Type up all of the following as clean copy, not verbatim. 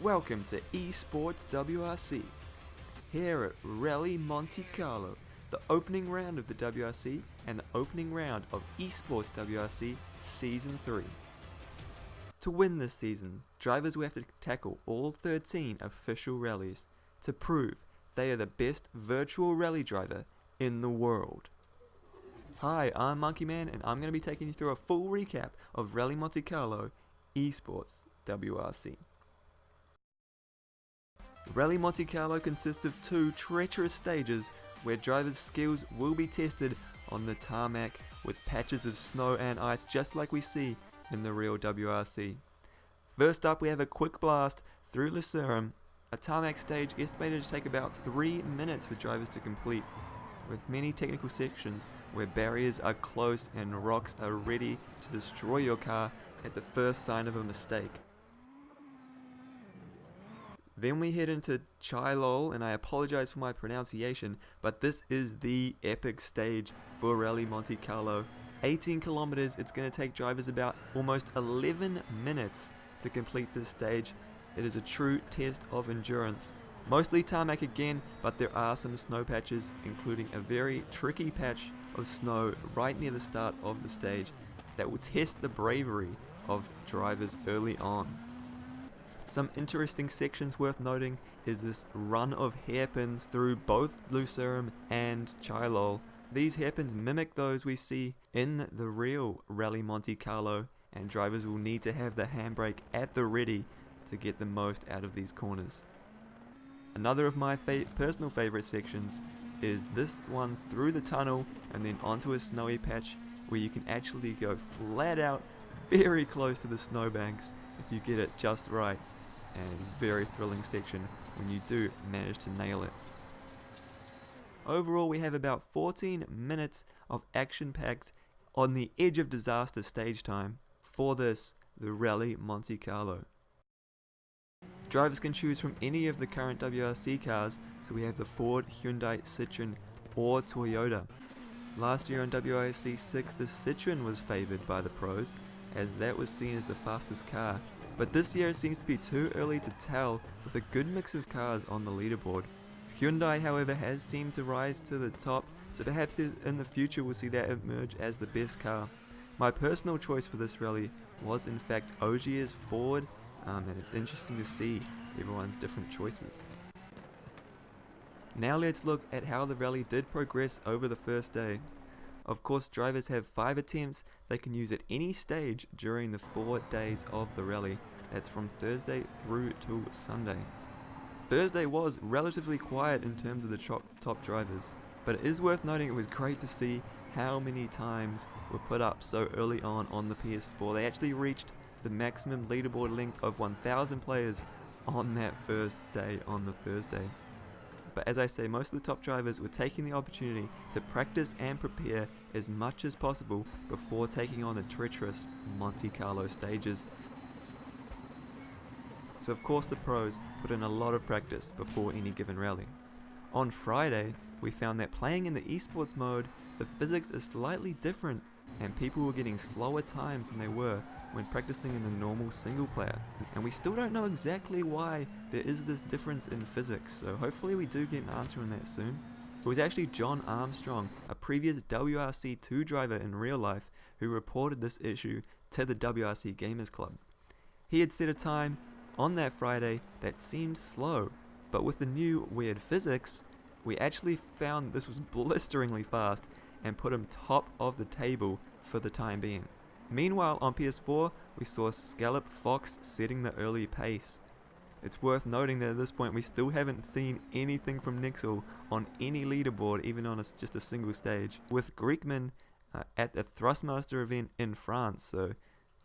Welcome to Esports WRC. Here at Rally Monte Carlo, the opening round of the WRC and the opening round of Esports WRC Season 3. To win this season, drivers will have to tackle all 13 official rallies to prove they are the best virtual rally driver in the world. Hi, I'm Monkey Man and I'm going to be taking you through a full recap of Rally Monte Carlo Esports WRC. Rally Monte Carlo consists of two treacherous stages where drivers' skills will be tested on the tarmac with patches of snow and ice just like we see in the real WRC. First up we have a quick blast through Lucerne, a tarmac stage estimated to take about 3 minutes for drivers to complete, with many technical sections where barriers are close and rocks are ready to destroy your car at the first sign of a mistake. Then we head into Chilol, and I apologize for my pronunciation, but this is the epic stage for Rally Monte Carlo. 18 kilometers, it's going to take drivers about almost 11 minutes to complete this stage. It is a true test of endurance. Mostly tarmac again, but there are some snow patches, including a very tricky patch of snow right near the start of the stage that will test the bravery of drivers early on. Some interesting sections worth noting is this run of hairpins through both Lucerne and Chilol. These hairpins mimic those we see in the real Rally Monte Carlo, and drivers will need to have the handbrake at the ready to get the most out of these corners. Another of my personal favorite sections is this one through the tunnel and then onto a snowy patch where you can actually go flat out very close to the snowbanks if you get it just right. And it's a very thrilling section when you do manage to nail it. Overall, we have about 14 minutes of action-packed on the edge of disaster stage time for the Rally Monte Carlo. Drivers can choose from any of the current WRC cars, so we have the Ford, Hyundai, Citroen or Toyota. Last year on WRC 6, the Citroen was favoured by the pros, as that was seen as the fastest car. But this year it seems to be too early to tell, with a good mix of cars on the leaderboard. Hyundai, however, has seemed to rise to the top, so perhaps in the future we'll see that emerge as the best car. My personal choice for this rally was in fact Ogier's Ford, and it's interesting to see everyone's different choices. Now let's look at how the rally did progress over the first day. Of course, drivers have 5 attempts they can use at any stage during the 4 days of the rally. That's from Thursday through to Sunday. Thursday was relatively quiet in terms of the top drivers, but it is worth noting it was great to see how many times were put up so early on the PS4. They actually reached the maximum leaderboard length of 1,000 players on that first day on the Thursday. But as I say, most of the top drivers were taking the opportunity to practice and prepare as much as possible before taking on the treacherous Monte Carlo stages. So of course the pros put in a lot of practice before any given rally. On Friday, we found that playing in the esports mode, the physics is slightly different and people were getting slower times than they were when practicing in the normal single player. And we still don't know exactly why there is this difference in physics, so hopefully we do get an answer on that soon. It was actually John Armstrong, a previous WRC 2 driver in real life, who reported this issue to the WRC Gamers Club. He had set a time on that Friday that seemed slow, but with the new weird physics, we actually found this was blisteringly fast and put him top of the table for the time being. Meanwhile, on PS4, we saw Scallop Fox setting the early pace. It's worth noting that at this point we still haven't seen anything from Nixel on any leaderboard, even on just a single stage, with Greekman at the Thrustmaster event in France, so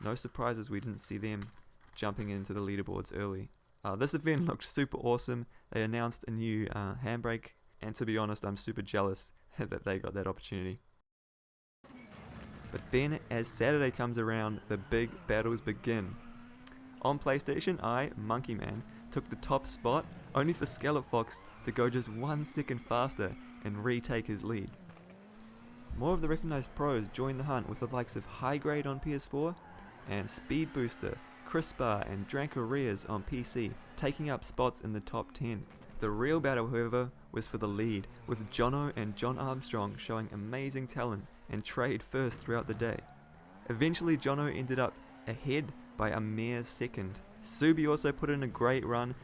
no surprises we didn't see them jumping into the leaderboards early. This event looked super awesome. They announced a new handbrake, and to be honest, I'm super jealous that they got that opportunity. But then, as Saturday comes around, the big battles begin. On PlayStation, I, Monkey Man, took the top spot, only for Scallop Fox to go just 1 second faster and retake his lead. More of the recognized pros joined the hunt with the likes of High Grade on PS4 and Speed Booster, Crispar and Dranko Reyes on PC, taking up spots in the top 10. The real battle, however, was for the lead, with Jono and John Armstrong showing amazing talent and trade first throughout the day. Eventually Jono ended up ahead by a mere second. Subi also put in a great run.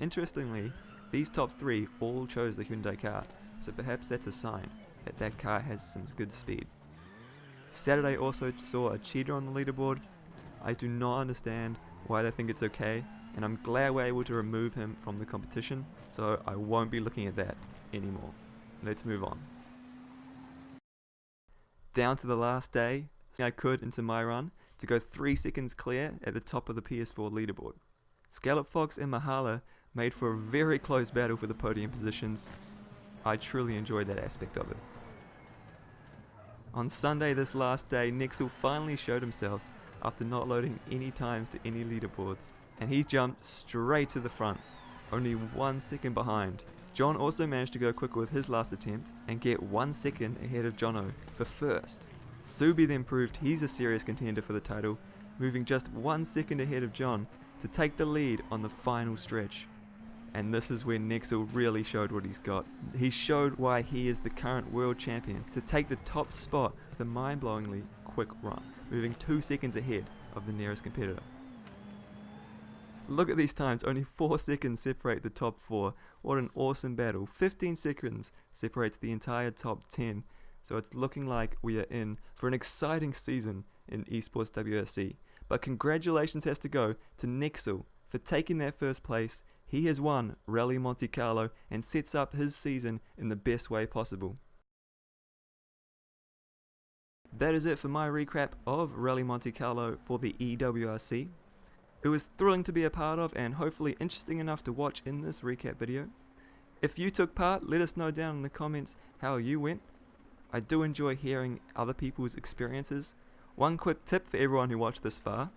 Interestingly, these top 3 all chose the Hyundai car, so perhaps that's a sign that that car has some good speed. Saturday also saw a cheater on the leaderboard. I do not understand why they think it's okay, and I'm glad we're able to remove him from the competition, so I won't be looking at that anymore. Let's move on. Down to the last day, I could into my run to go 3 seconds clear at the top of the PS4 leaderboard. Scallop Fox and Mahala made for a very close battle for the podium positions. I truly enjoyed that aspect of it. On Sunday, this last day, Nixel finally showed himself after not loading any times to any leaderboards, and he jumped straight to the front, only 1 second behind. John also managed to go quicker with his last attempt and get 1 second ahead of Jono for first. Subi then proved he's a serious contender for the title, moving just 1 second ahead of John to take the lead on the final stretch. And this is where Nixel really showed what he's got. He showed why he is the current world champion, to take the top spot with a mind-blowingly quick run, moving 2 seconds ahead of the nearest competitor. Look at these times, only 4 seconds separate the top 4. What an awesome battle. 15 seconds separates the entire top 10. So it's looking like we are in for an exciting season in Esports WRC. But congratulations has to go to Nixel for taking that first place. He has won Rally Monte Carlo and sets up his season in the best way possible. That is it for my recap of Rally Monte Carlo for the eWRC. It was thrilling to be a part of and hopefully interesting enough to watch in this recap video. If you took part, let us know down in the comments how you went. I do enjoy hearing other people's experiences. One quick tip for everyone who watched this far.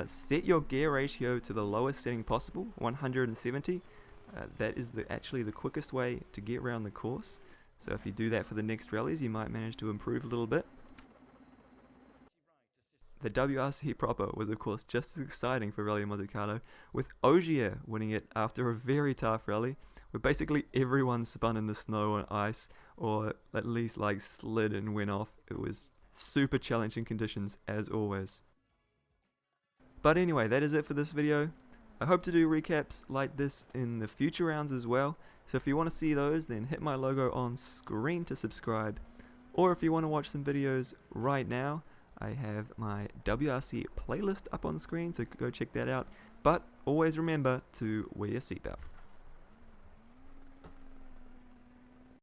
Set your gear ratio to the lowest setting possible, 170. That is actually the quickest way to get around the course. So if you do that for the next rallies, you might manage to improve a little bit. The WRC proper was of course just as exciting for Rally Monte Carlo, with Ogier winning it after a very tough rally, where basically everyone spun in the snow and ice, or at least like slid and went off. It was super challenging conditions as always. But anyway, that is it for this video. I hope to do recaps like this in the future rounds as well, so if you want to see those, then hit my logo on screen to subscribe, or if you want to watch some videos right now, I have my WRC playlist up on the screen, so go check that out. But always remember to wear your seatbelt.